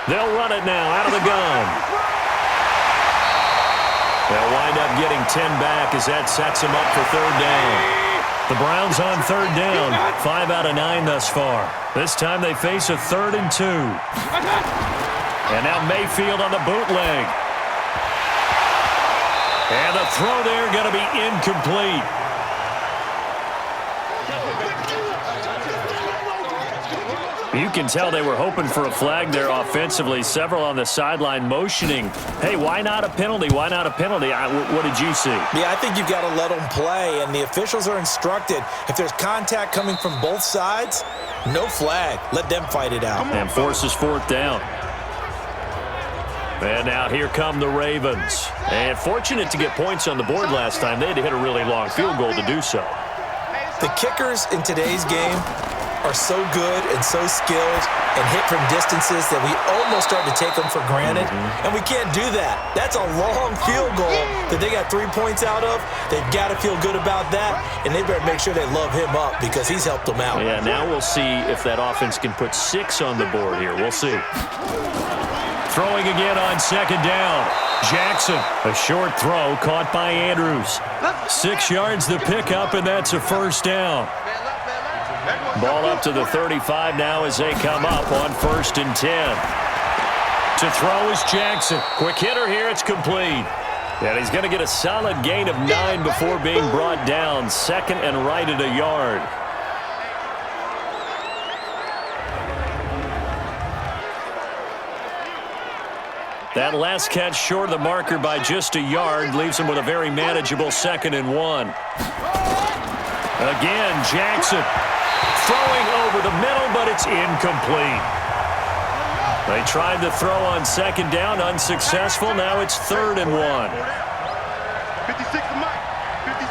They'll run it now out of the gun. They'll wind up getting 10 back as that sets him up for 3rd down. The Browns on 3rd down, 5 out of 9 thus far. This time they face a 3rd and 2. And now Mayfield on the bootleg. And the throw there going to be incomplete. You can tell they were hoping for a flag there offensively. Several on the sideline motioning. Hey, why not a penalty? Why not a penalty? What did you see? Yeah, I think you've got to let them play, and the officials are instructed. If there's contact coming from both sides, no flag. Let them fight it out. And forces 4th down. And now here come the Ravens. And fortunate to get points on the board last time. They had to hit a really long field goal to do so. The kickers in today's game, are so good and so skilled and hit from distances that we almost start to take them for granted, and we can't do that. That's a long field goal that they got 3 points out of. They've got to feel good about that, and they better make sure they love him up because he's helped them out. Yeah, now we'll see if that offense can put 6 on the board here. We'll see. Throwing again on second down. Jackson, a short throw caught by Andrews. 6 yards the pickup, and that's a first down. Ball up to the 35 now as they come up on 1st and 10. To throw is Jackson. Quick hitter here, it's complete. And he's going to get a solid gain of 9 before being brought down. 2nd and right at a yard. That last catch short of the marker by just a yard leaves him with a very manageable 2nd and 1. Again, Jackson throwing over the middle, but it's incomplete. They tried to throw on 2nd down, unsuccessful. Now it's 3rd and 1. 56 to Mike.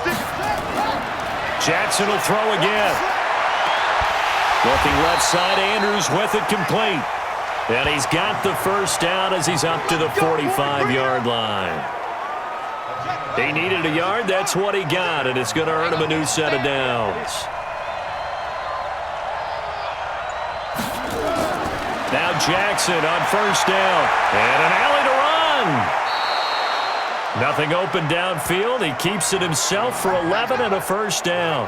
56. Jackson will throw again. Looking left side, Andrews with it complete. And he's got the first down as he's up to the 45-yard line. He needed a yard. That's what he got, and it's going to earn him a new set of downs. Now Jackson on 1st down. And an alley to run. Nothing open downfield. He keeps it himself for 11 and a first down.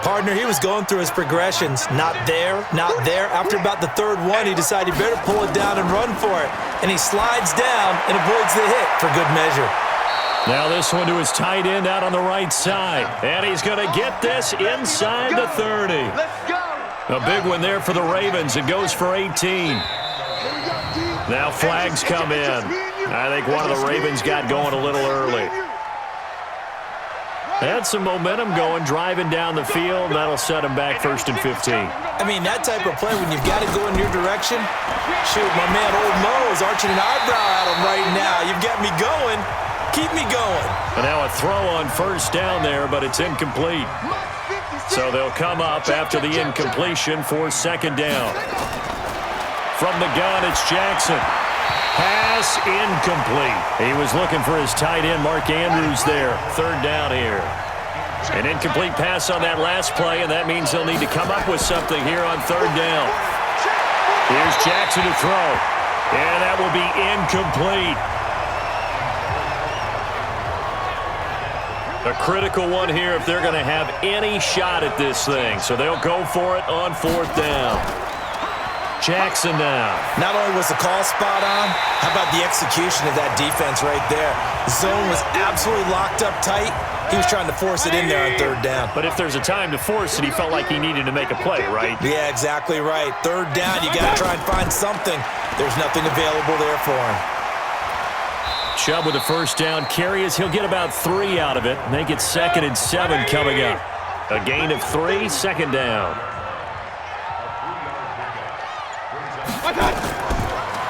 Partner, he was going through his progressions. Not there, not there. After about the 3rd one, he decided he better pull it down and run for it. And he slides down and avoids the hit for good measure. Now this one to his tight end out on the right side. And he's going to get this inside the 30. Let's go. A big one there for the Ravens. It goes for 18. Now flags come in. I think one of the Ravens got going a little early. Had some momentum going, driving down the field. That'll set him back 1st and 15. I mean, that type of play, when you've got to go in your direction, shoot, my man Old Mo is arching an eyebrow at him right now. You've got me going. Keep me going. And now a throw on 1st down there, but it's incomplete. So they'll come up after the incompletion for 2nd down. From the gun, it's Jackson. Pass incomplete. He was looking for his tight end, Mark Andrews there. 3rd down here. An incomplete pass on that last play, and that means they'll need to come up with something here on 3rd down. Here's Jackson to throw. And that will be incomplete. A critical one here if they're going to have any shot at this thing. So they'll go for it on 4th down. Jackson now. Not only was the call spot on, how about the execution of that defense right there? The zone was absolutely locked up tight. He was trying to force it in there on 3rd down. But if there's a time to force it, he felt like he needed to make a play, right? Yeah, exactly right. 3rd down, you got to try and find something. There's nothing available there for him. Chubb with a 1st down carry as he'll get about 3 out of it. Make it 2nd and 7 coming up. A gain of 3, 2nd down.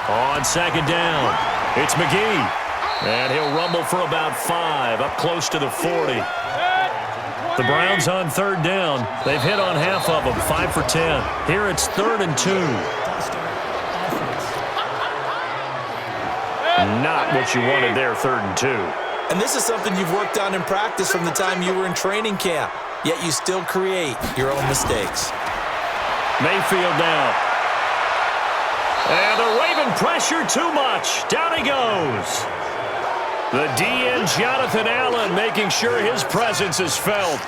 On 2nd down, it's McGee. And he'll rumble for about 5, up close to the 40. The Browns on 3rd down. They've hit on half of them, 5 for 10. Here it's 3rd and 2. Not what you wanted there, 3rd and 2. And this is something you've worked on in practice from the time you were in training camp, yet you still create your own mistakes. Mayfield now. And the Raven pressure too much. Down he goes. The DN, Jonathan Allen, making sure his presence is felt.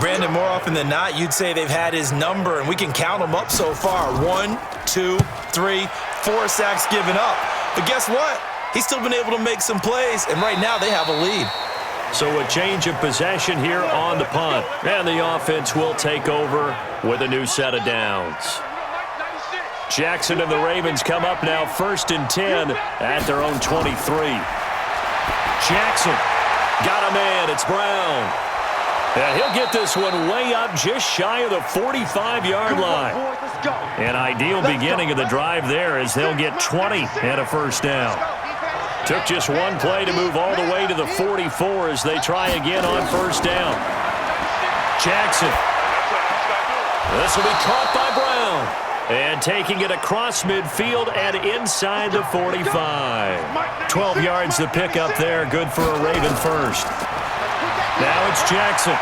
Brandon, more often than not, you'd say they've had his number, and we can count them up so far. 1, 2, 3, 4 sacks given up. But guess what? He's still been able to make some plays, and right now they have a lead. So a change of possession here on the punt. And the offense will take over with a new set of downs. Jackson and the Ravens come up now 1st and 10 at their own 23. Jackson got a man. It's Brown. And he'll get this one way up just shy of the 45-yard line. An ideal beginning of the drive there as they'll get 20 and a 1st down. Took just one play to move all the way to the 44 as they try again on 1st down. Jackson This will be caught by Brown. And taking it across midfield and inside the 45. 12 yards to pick up there. Good for a Raven first. Now it's Jackson.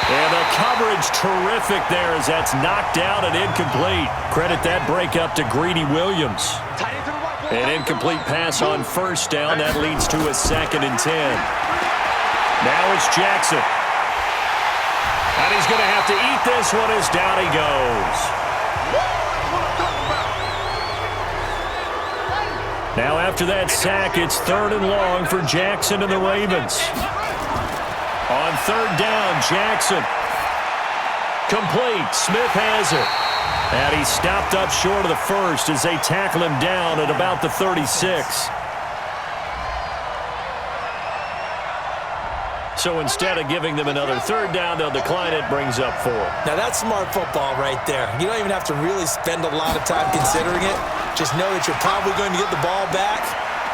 And the coverage terrific there as that's knocked out and incomplete. Credit that break up to Greedy Williams. An incomplete pass on first down. That leads to a 2nd and 10. Now it's Jackson. And he's going to have to eat this one as down he goes. Now after that sack, it's 3rd and long for Jackson and the Ravens. On 3rd down, Jackson. Complete. Smith has it. And he stopped up short of the first as they tackle him down at about the 36. So instead of giving them another 3rd down, they'll decline it, brings up 4. Now that's smart football right there. You don't even have to really spend a lot of time considering it. Just know that you're probably going to get the ball back.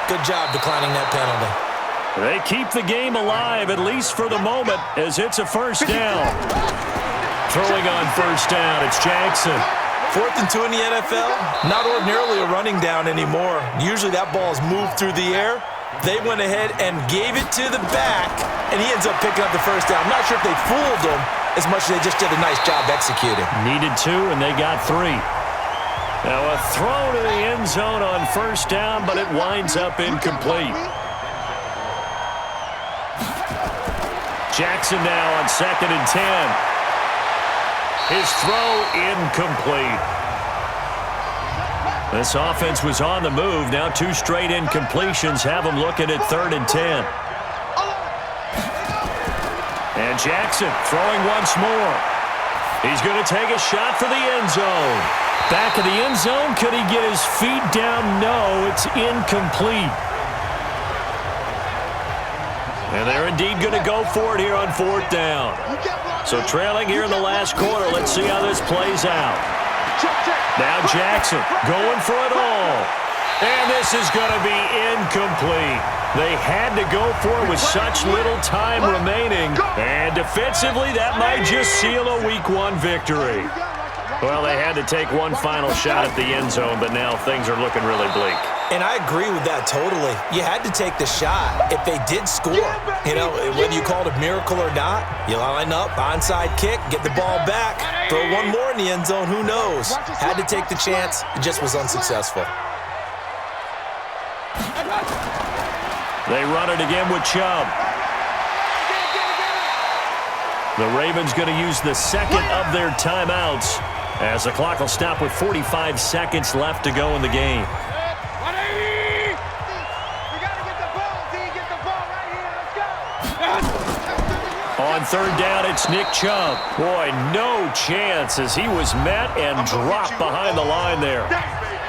Good job declining that penalty. They keep the game alive, at least for the moment, as it's a 1st down. Throwing on 1st down, it's Jackson. 4th and 2 in the NFL, not ordinarily a running down anymore. Usually that ball is moved through the air. They went ahead and gave it to the back, and he ends up picking up the 1st down. I'm not sure if they fooled him as much as they just did a nice job executing. Needed 2, and they got 3. Now a throw to the end zone on 1st down, but it winds up incomplete. Jackson now on 2nd and 10. His throw incomplete. This offense was on the move. Now 2 straight incompletions have them looking at 3rd and 10. And Jackson throwing once more. He's going to take a shot for the end zone. Back of the end zone. Could he get his feet down? No, it's incomplete. And they're indeed going to go for it here on 4th down. So trailing here in the last quarter. Let's see how this plays out. Now Jackson going for it all. And this is going to be incomplete. They had to go for it with such little time remaining. And defensively, that might just seal a Week 1 victory. Well, they had to take one final shot at the end zone, but now things are looking really bleak. And I agree with that totally. You had to take the shot if they did score. You know, whether you call it a miracle or not, you line up, onside kick, get the ball back, throw one more in the end zone, who knows? Had to take the chance, it just was unsuccessful. They run it again with Chubb. The Ravens going to use the 2nd of their timeouts as the clock will stop with 45 seconds left to go in the game. On 3rd down, it's Nick Chubb. Boy, no chance as he was met and dropped behind the line there.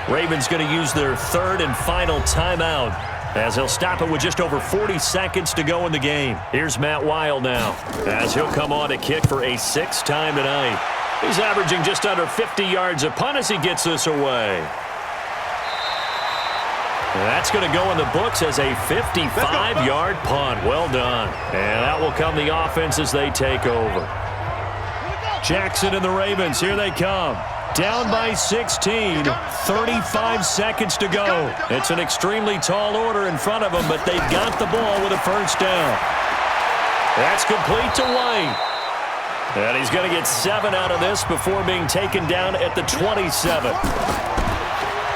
Ravens going to use their 3rd and final timeout as he'll stop it with just over 40 seconds to go in the game. Here's Matt Weil now as he'll come on to kick for a 6th time tonight. He's averaging just under 50 yards a punt as he gets this away. That's going to go in the books as a 55-yard punt. Well done. And that will come the offense as they take over. Jackson and the Ravens, here they come. Down by 16, 35 seconds to go. It's an extremely tall order in front of them, but they've got the ball with a 1st down. That's complete to White. And he's going to get 7 out of this before being taken down at the 27.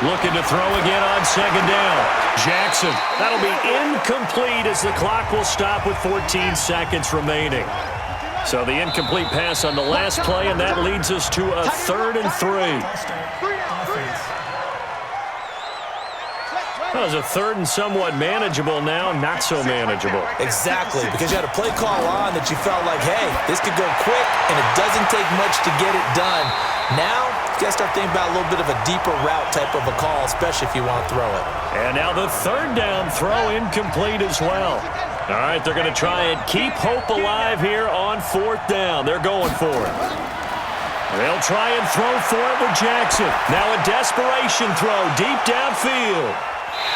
Looking to throw again on 2nd down. Jackson. That'll be incomplete as the clock will stop with 14 seconds remaining. So the incomplete pass on the last play, and that leads us to a 3rd and 3. That was a 3rd and somewhat manageable now, not so manageable. Exactly, because you had a play call on that you felt like, hey, this could go quick, and it doesn't take much to get it done. Now, you got to start thinking about a little bit of a deeper route type of a call, especially if you want to throw it. And now the 3rd down throw incomplete as well. All right, they're going to try and keep hope alive here on 4th down. They're going for it. They'll try and throw for it with Jackson. Now a desperation throw deep downfield.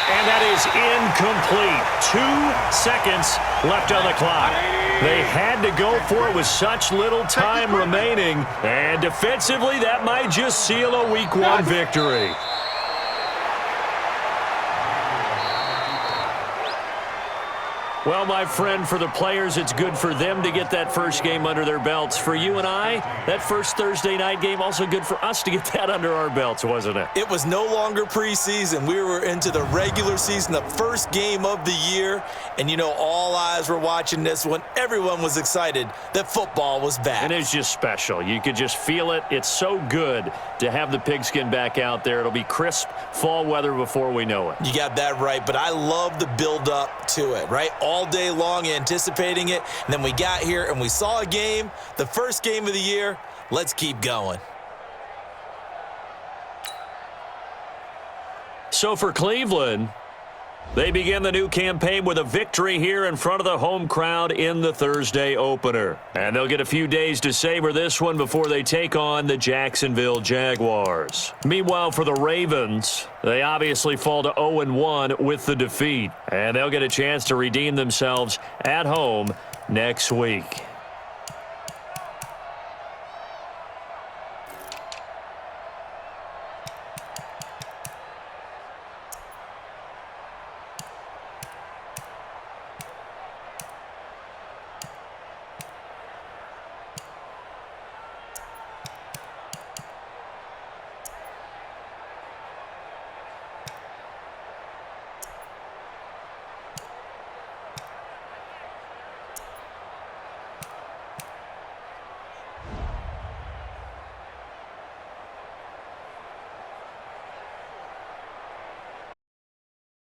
And that is incomplete. 2 seconds left on the clock. They had to go for it with such little time remaining. And defensively, that might just seal a Week 1 victory. Well, my friend, for the players, it's good for them to get that first game under their belts. For you and I, that first Thursday night game, also good for us to get that under our belts, wasn't it? It was no longer preseason. We were into the regular season, the first game of the year. And, you know, all eyes were watching this one. Everyone was excited that football was back. And it's just special. You could just feel it. It's so good to have the pigskin back out there. It'll be crisp fall weather before we know it. You got that right, but I love the build-up to it, right? All day long anticipating it, and then we got here and we saw a game, the first game of the year. Let's keep going. So for Cleveland, they begin the new campaign with a victory here in front of the home crowd in the Thursday opener. And they'll get a few days to savor this one before they take on the Jacksonville Jaguars. Meanwhile, for the Ravens, they obviously fall to 0-1 with the defeat. And they'll get a chance to redeem themselves at home next week.